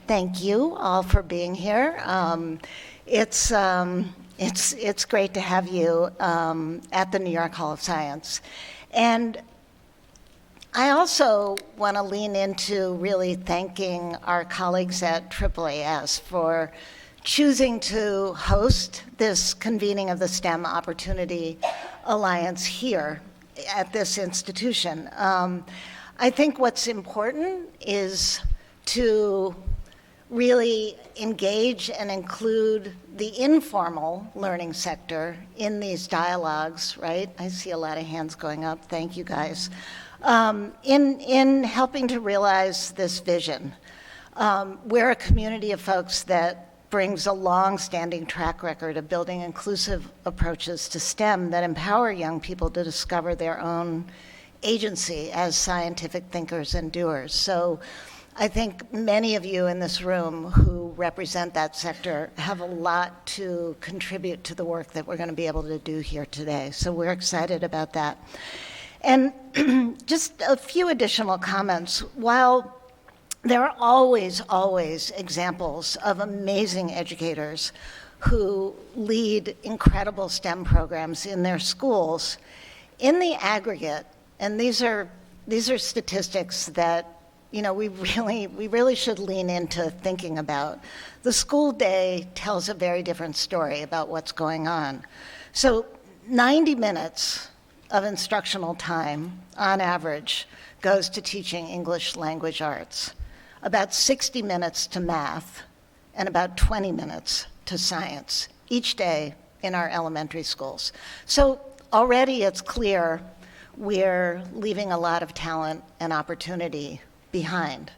thank you all for being here. It's great to have you at the New York Hall of Science. And I also want to lean into really thanking our colleagues at AAAS for choosing to host this convening of the STEM Opportunity Alliance here at this institution. I think what's important is to really engage and include the informal learning sector in these dialogues, right? I see a lot of hands going up. Thank you, guys. In helping to realize this vision. We're a community of folks that brings a long-standing track record of building inclusive approaches to STEM that empower young people to discover their own agency as scientific thinkers and doers. So I think many of you in this room who represent that sector have a lot to contribute to the work that we're going to be able to do here today. So we're excited about that. And just a few additional comments. While there are always examples of amazing educators who lead incredible STEM programs in their schools, in the aggregate, and these are statistics that we really should lean into thinking about. The school day tells a very different story about what's going on. So 90 minutes of instructional time, on average, goes to teaching English language arts, about 60 minutes to math, and about 20 minutes to science, each day in our elementary schools. So already it's clear we're leaving a lot of talent and opportunity behind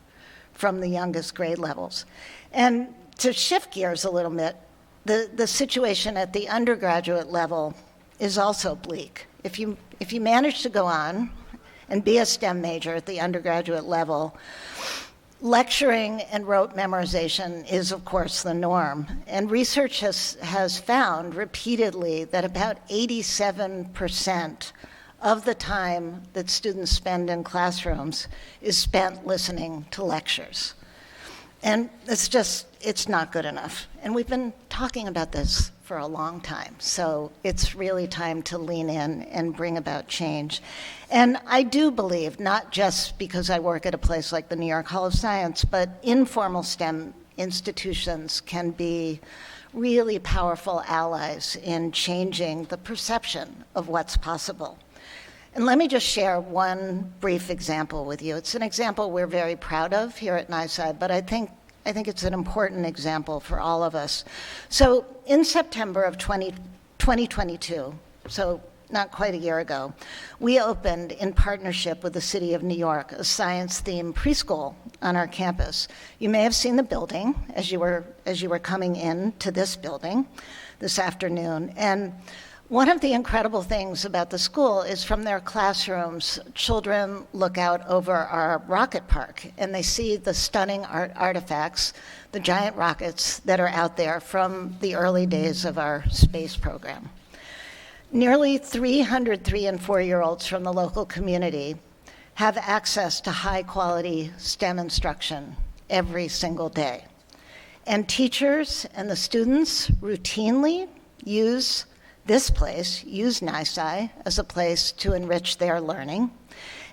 from the youngest grade levels. And to shift gears a little bit, the situation at the undergraduate level is also bleak. If you manage to go on and be a STEM major at the undergraduate level, lecturing and rote memorization is, of course, the norm. And research has found repeatedly that about 87% of the time that students spend in classrooms is spent listening to lectures. And it's not good enough. And we've been talking about this for a long time. So it's really time to lean in and bring about change. And I do believe, not just because I work at a place like the New York Hall of Science, but informal STEM institutions can be really powerful allies in changing the perception of what's possible. And let me just share one brief example with you. It's an example we're very proud of here at NYSCI, but I think it's an important example for all of us. So in September of 2022, so not quite a year ago, we opened in partnership with the City of New York a science-themed preschool on our campus. You may have seen the building as you were coming in to this building this afternoon. And one of the incredible things about the school is from their classrooms, children look out over our rocket park and they see the stunning artifacts, the giant rockets that are out there from the early days of our space program. Nearly 300 3- and 4-year-olds from the local community have access to high-quality STEM instruction every single day. And teachers and the students routinely use NYSCI as a place to enrich their learning.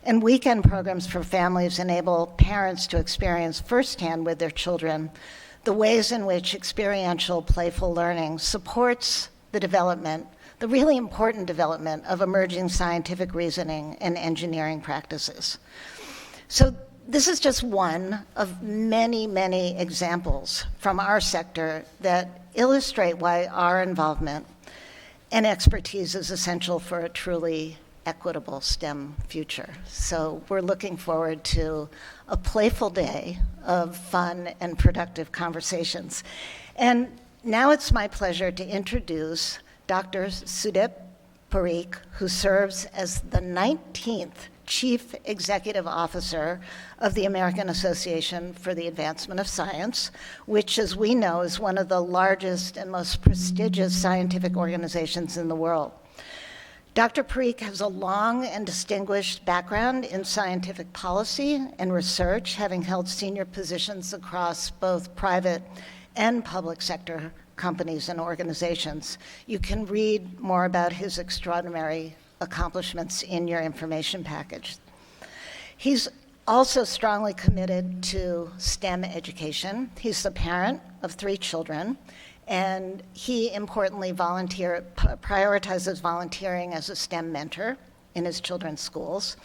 And weekend programs for families enable parents to experience firsthand with their children the ways in which experiential, playful learning supports the really important development of emerging scientific reasoning and engineering practices. So this is just one of many, many examples from our sector that illustrate why our involvement and expertise is essential for a truly equitable STEM future. So we're looking forward to a playful day of fun and productive conversations. And now it's my pleasure to introduce Dr. Sudip Parikh, who serves as the 19th Chief Executive Officer of the American Association for the Advancement of Science, which, as we know, is one of the largest and most prestigious scientific organizations in the world. Dr. Parikh has a long and distinguished background in scientific policy and research, having held senior positions across both private and public sector companies and organizations. You can read more about his extraordinary accomplishments in your information package. He's also strongly committed to STEM education. He's the parent of 3 children, and he importantly prioritizes volunteering as a STEM mentor in his children's schools.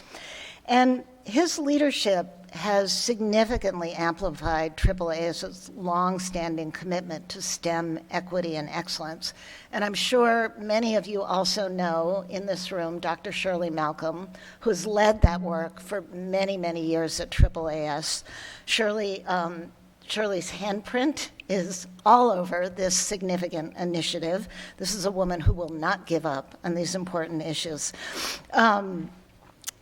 And his leadership has significantly amplified AAAS's longstanding commitment to STEM equity and excellence. And I'm sure many of you also know in this room Dr. Shirley Malcolm, who's led that work for many, many years at AAAS. Shirley's handprint is all over this significant initiative. This is a woman who will not give up on these important issues.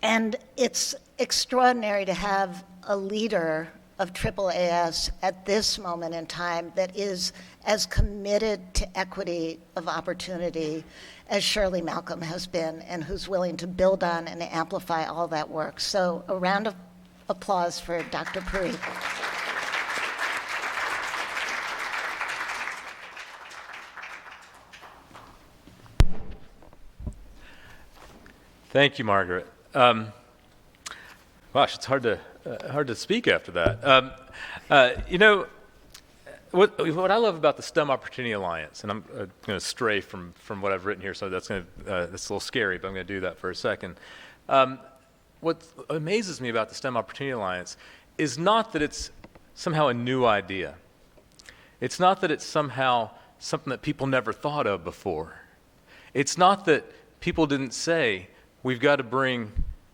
And it's extraordinary to have a leader of AAAS at this moment in time that is as committed to equity of opportunity as Shirley Malcolm has been, and who's willing to build on and amplify all that work. So a round of applause for Dr. Parikh. Thank you, Margaret. Gosh, it's hard to speak after that. What I love about the STEM Opportunity Alliance, and I'm going to stray from what I've written here, so that's a little scary, but I'm going to do that for a second. What amazes me about the STEM Opportunity Alliance is not that it's somehow a new idea. It's not that it's somehow something that people never thought of before. It's not that people didn't say, we've got to bring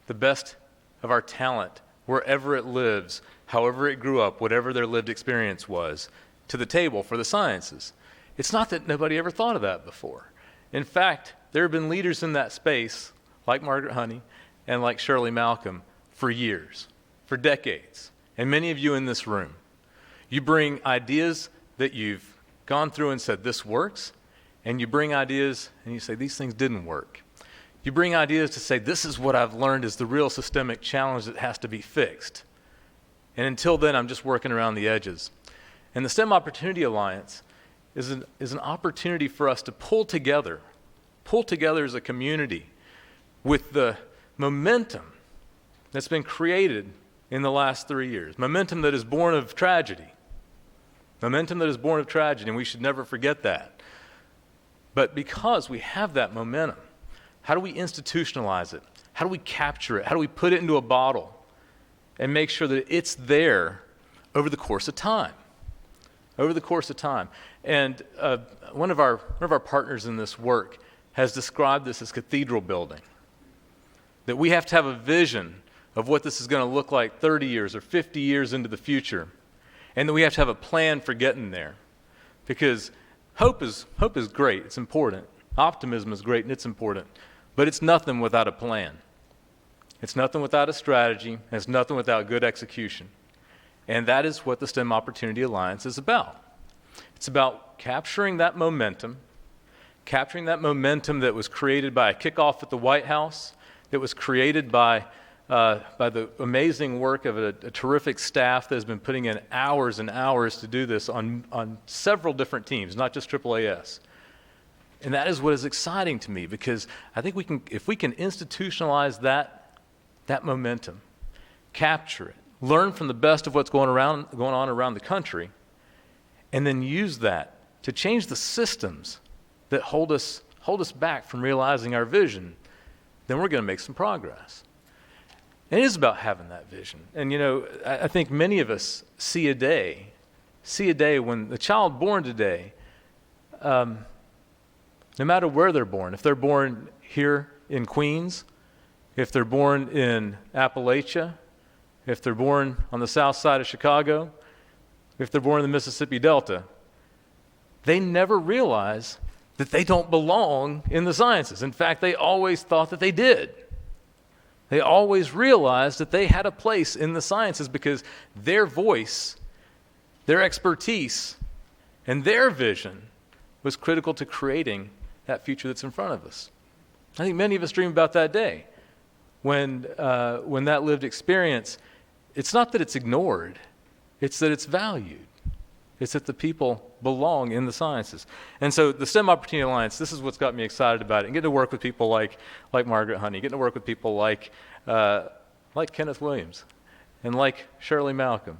the best of our talent, wherever it lives, however it grew up, whatever their lived experience was, to the table for the sciences. It's not that nobody ever thought of that before. In fact, there have been leaders in that space, like Margaret Honey and like Shirley Malcolm, for years, for decades. And many of you in this room, you bring ideas that you've gone through and said, this works, and you bring ideas and you say, these things didn't work. You bring ideas to say, this is what I've learned is the real systemic challenge that has to be fixed. And until then, I'm just working around the edges. And the STEM Opportunity Alliance is an opportunity for us to pull together as a community with the momentum that's been created in the last 3 years. Momentum that is born of tragedy. Momentum that is born of tragedy, and we should never forget that. But because we have that momentum, how do we institutionalize it? How do we capture it? How do we put it into a bottle and make sure that it's there over the course of time? Over the course of time. And one of our partners in this work has described this as cathedral building. That we have to have a vision of what this is going to look like 30 years or 50 years into the future. And that we have to have a plan for getting there. Because hope is great, it's important. Optimism is great and it's important. But it's nothing without a plan. It's nothing without a strategy, and it's nothing without good execution. And that is what the STEM Opportunity Alliance is about. It's about capturing that momentum that was created by a kickoff at the White House, that was created by the amazing work of a terrific staff that has been putting in hours and hours to do this on several different teams, not just AAAS. And that is what is exciting to me, because I think if we can institutionalize that momentum, capture it, learn from the best of what's going on around the country, and then use that to change the systems that hold us back from realizing our vision, then we're going to make some progress. And it is about having that vision. And I think many of us see a day when the child born today, no matter where they're born, if they're born here in Queens, if they're born in Appalachia, if they're born on the south side of Chicago, if they're born in the Mississippi Delta, they never realize that they don't belong in the sciences. In fact, they always thought that they did. They always realized that they had a place in the sciences because their voice, their expertise, and their vision was critical to creating that future that's in front of us. I think many of us dream about that day when that lived experience, it's not that it's ignored, it's that it's valued. It's that the people belong in the sciences. And so the STEM Opportunity Alliance, this is what's got me excited about it. And getting to work with people like Margaret Honey, getting to work with people like Kenneth Williams and like Shirley Malcolm.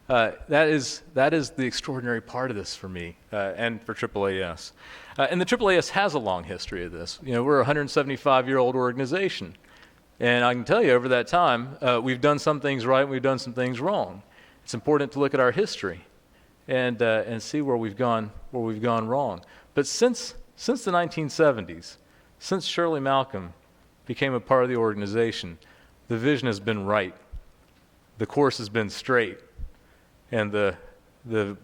That is the extraordinary part of this for me and for AAAS. And the AAAS has a long history of this. You know, we're a 175-year-old organization. And I can tell you over that time, we've done some things right and we've done some things wrong. It's important to look at our history and see where we've gone wrong. But since the 1970s, since Shirley Malcolm became a part of the organization, the vision has been right. The course has been straight. And the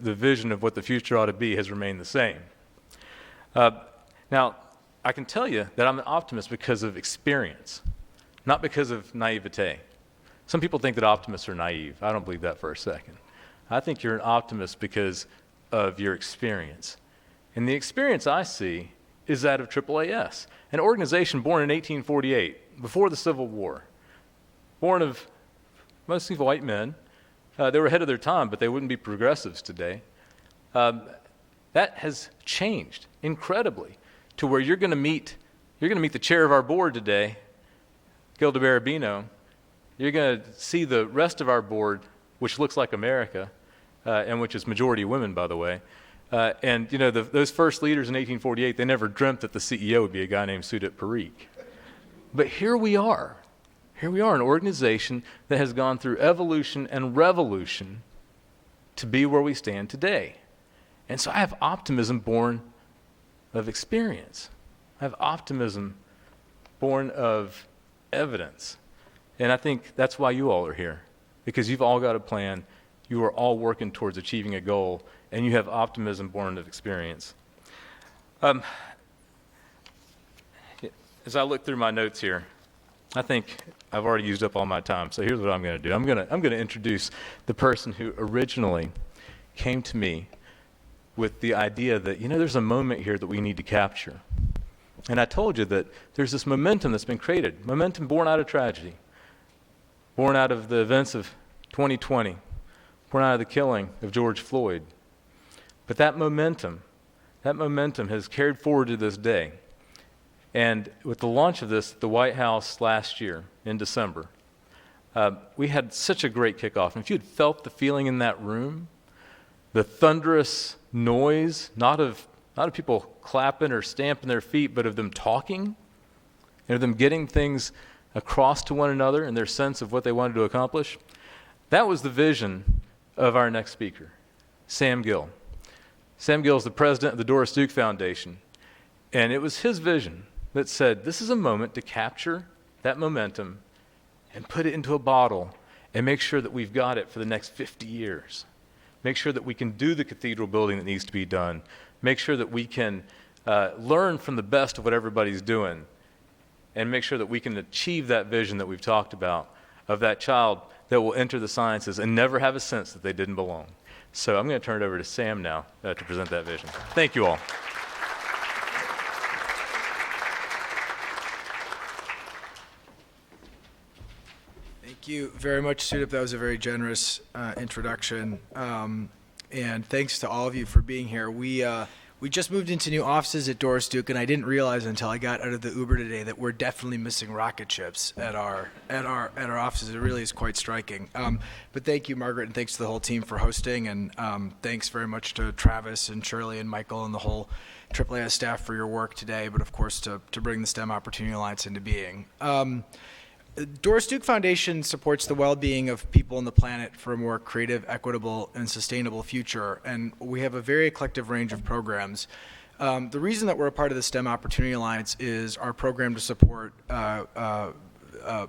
vision of what the future ought to be has remained the same. Now, I can tell you that I'm an optimist because of experience, not because of naivete. Some people think that optimists are naive. I don't believe that for a second. I think you're an optimist because of your experience. And the experience I see is that of AAAS, an organization born in 1848, before the Civil War, born of mostly white men. They were ahead of their time, but they wouldn't be progressives today. That has changed incredibly to where you're going to meet the chair of our board today, Gilda Berabino. You're going to see the rest of our board, which looks like America, and which is majority women, by the way. And you know, those first leaders in 1848, they never dreamt that the CEO would be a guy named Sudip Parikh. But here we are. Here we are, an organization that has gone through evolution and revolution to be where we stand today. And so I have optimism born of experience. I have optimism born of evidence. And I think that's why you all are here, because you've all got a plan. You are all working towards achieving a goal, and you have optimism born of experience. As I look through my notes here, I think I've already used up all my time, so here's what I'm going to do. I'm going to introduce the person who originally came to me with the idea that, you know, there's a moment here that we need to capture. And I told you that there's this momentum that's been created, momentum born out of tragedy, born out of the events of 2020, born out of the killing of George Floyd. But that momentum has carried forward to this day. And with the launch of this at the White House last year in December, we had such a great kickoff. And if you had felt the feeling in that room, the thunderous noise, not of people clapping or stamping their feet, but of them talking, and of them getting things across to one another and their sense of what they wanted to accomplish, that was the vision of our next speaker, Sam Gill. Sam Gill is the president of the Doris Duke Foundation, and it was his vision that said, this is a moment to capture that momentum and put it into a bottle and make sure that we've got it for the next 50 years. Make sure that we can do the cathedral building that needs to be done. Make sure that we can learn from the best of what everybody's doing, and make sure that we can achieve that vision that we've talked about of that child that will enter the sciences and never have a sense that they didn't belong. So I'm going to turn it over to Sam now to present that vision. Thank you all. Thank you very much, Sudip. That was a very generous introduction. And thanks to all of you for being here. We just moved into new offices at Doris Duke, and I didn't realize until I got out of the Uber today that we're definitely missing rocket ships at our offices. It really is quite striking. But thank you, Margaret, and thanks to the whole team for hosting, and thanks very much to Travis and Shirley and Michael and the whole AAAS staff for your work today, but of course to bring the STEM Opportunity Alliance into being. Doris Duke Foundation supports the well-being of people on the planet for a more creative, equitable, and sustainable future, and we have a very eclectic range of programs. The reason that we're a part of the STEM Opportunity Alliance is our program to support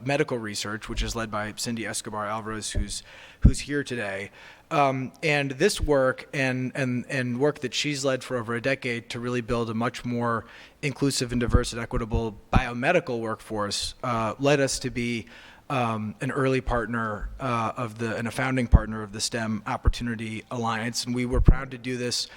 medical research, which is led by Cindy Escobar Alvarez, who's here today. And this work and work that she's led for over a decade to really build a much more inclusive and diverse and equitable biomedical workforce led us to be an early partner and a founding partner of the STEM Opportunity Alliance, and we were proud to do this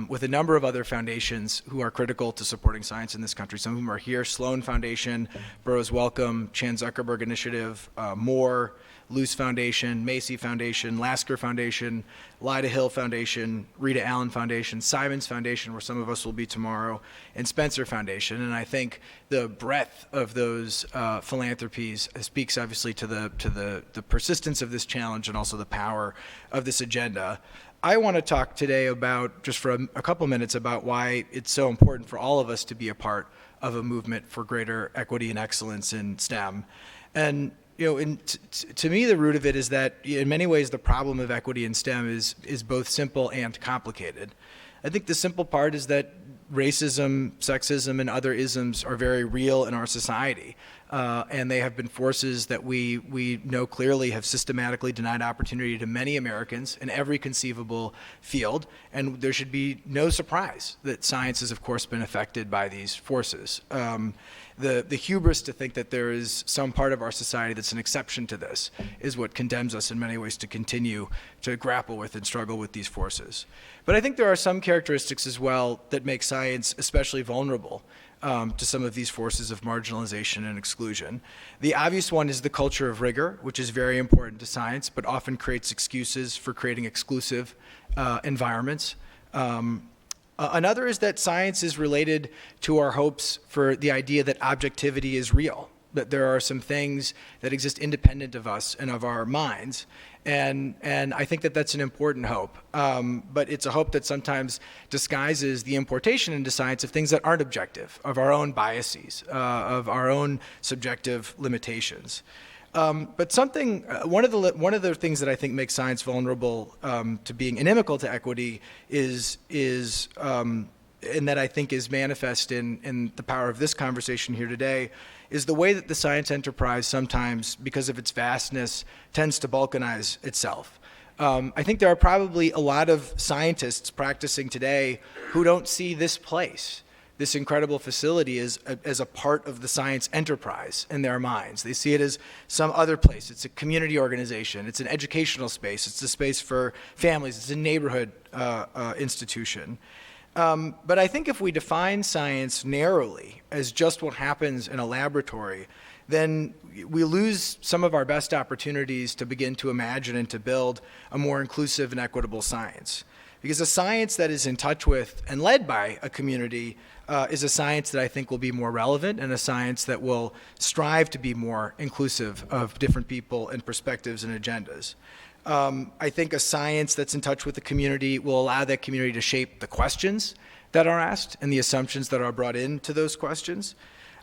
with a number of other foundations who are critical to supporting science in this country. Some of them are here: Sloan Foundation, Burroughs Wellcome, Chan Zuckerberg Initiative, Moore, Luce Foundation, Macy Foundation, Lasker Foundation, Lyda Hill Foundation, Rita Allen Foundation, Simons Foundation, where some of us will be tomorrow, and Spencer Foundation. And I think the breadth of those philanthropies speaks obviously to the persistence of this challenge and also the power of this agenda. I want to talk today about, just for a couple minutes, about why it's so important for all of us to be a part of a movement for greater equity and excellence in STEM. And to me, the root of it is that in many ways the problem of equity in STEM is both simple and complicated. I think the simple part is that racism, sexism, and other isms are very real in our society. And they have been forces that we know clearly have systematically denied opportunity to many Americans in every conceivable field. And there should be no surprise that science has, of course, been affected by these forces. The hubris to think that there is some part of our society that's an exception to this is what condemns us in many ways to continue to grapple with and struggle with these forces. But I think there are some characteristics as well that make science especially vulnerable to some of these forces of marginalization and exclusion. The obvious one is the culture of rigor, which is very important to science, but often creates excuses for creating exclusive environments. Another is that science is related to our hopes for the idea that objectivity is real, that there are some things that exist independent of us and of our minds. And I think that that's an important hope. But it's a hope that sometimes disguises the importation into science of things that aren't objective, of our own biases, of our own subjective limitations. But one of the things that I think makes science vulnerable to being inimical to equity is and that I think is manifest in the power of this conversation here today, is the way that the science enterprise sometimes, because of its vastness, tends to balkanize itself. I think there are probably a lot of scientists practicing today who don't see this place, this incredible facility, as a part of the science enterprise in their minds. They see it as some other place. It's a community organization. It's an educational space. It's a space for families. It's a neighborhood institution. But I think if we define science narrowly as just what happens in a laboratory, then we lose some of our best opportunities to begin to imagine and to build a more inclusive and equitable science. Because a science that is in touch with and led by a community is a science that I think will be more relevant, and a science that will strive to be more inclusive of different people and perspectives and agendas. I think a science that's in touch with the community will allow that community to shape the questions that are asked and the assumptions that are brought into those questions.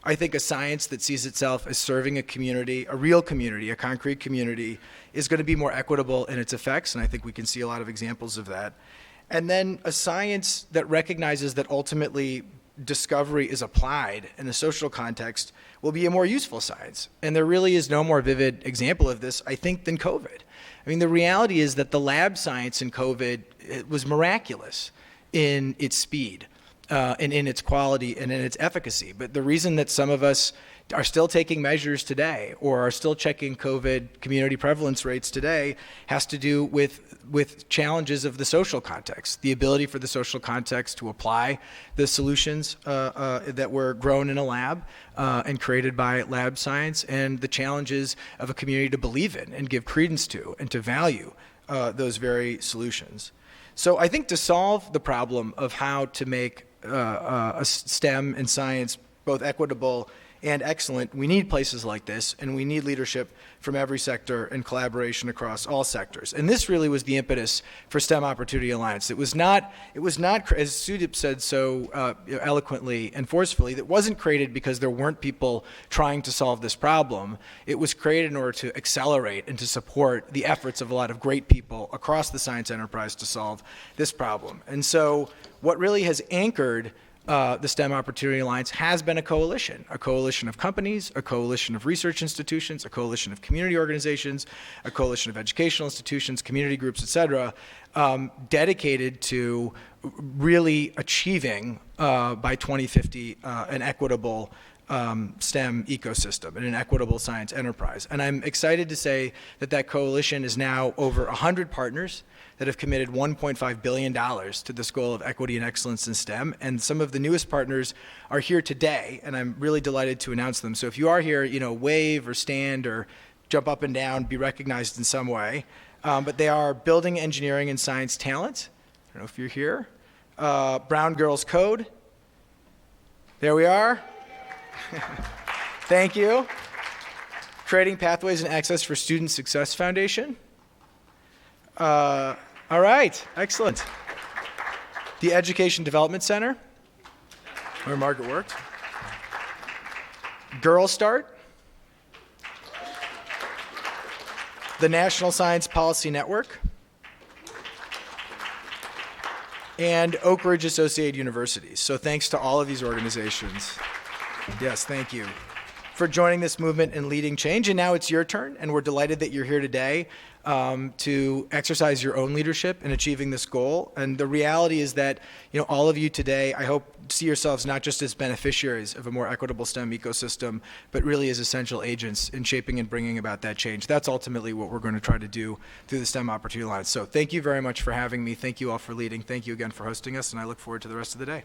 I think a science that sees itself as serving a community, a real community, a concrete community, is going to be more equitable in its effects, and I think we can see a lot of examples of that. And then a science that recognizes that ultimately discovery is applied in a social context will be a more useful science. And there really is no more vivid example of this, I think, than COVID. I mean, the reality is that the lab science in COVID, it was miraculous in its speed and in its quality and in its efficacy. But the reason that some of us are still taking measures today or are still checking COVID community prevalence rates today has to do with challenges of the social context, the ability for the social context to apply the solutions that were grown in a lab and created by lab science, and the challenges of a community to believe in and give credence to and to value those very solutions. So I think to solve the problem of how to make a STEM and science both equitable and excellent, we need places like this, and we need leadership from every sector and collaboration across all sectors. And this really was the impetus for STEM Opportunity Alliance. It was not, as Sudip said so eloquently and forcefully, that wasn't created because there weren't people trying to solve this problem. It was created in order to accelerate and to support the efforts of a lot of great people across the science enterprise to solve this problem. And so what really has anchored the STEM Opportunity Alliance has been a coalition of companies, a coalition of research institutions, a coalition of community organizations, a coalition of educational institutions, community groups, et cetera, dedicated to really achieving by 2050 an equitable STEM ecosystem and an equitable science enterprise. And I'm excited to say that that coalition is now over 100 partners that have committed $1.5 billion to this goal of equity and excellence in STEM. And some of the newest partners are here today, and I'm really delighted to announce them. So if you are here, wave or stand or jump up and down, be recognized in some way. But they are Building Engineering and Science Talent. I don't know if you're here. Brown Girls Code. There we are. Thank you. Creating Pathways and Access for Student Success Foundation. All right, excellent. The Education Development Center, where Margaret worked. Girl Start. The National Science Policy Network. And Oak Ridge Associated Universities. So thanks to all of these organizations. Yes, thank you for joining this movement and leading change. And now it's your turn, and we're delighted that you're here today to exercise your own leadership in achieving this goal. And the reality is that, all of you today, I hope, see yourselves not just as beneficiaries of a more equitable STEM ecosystem, but really as essential agents in shaping and bringing about that change. That's ultimately what we're going to try to do through the STEM Opportunity Alliance. So thank you very much for having me. Thank you all for leading. Thank you again for hosting us, and I look forward to the rest of the day.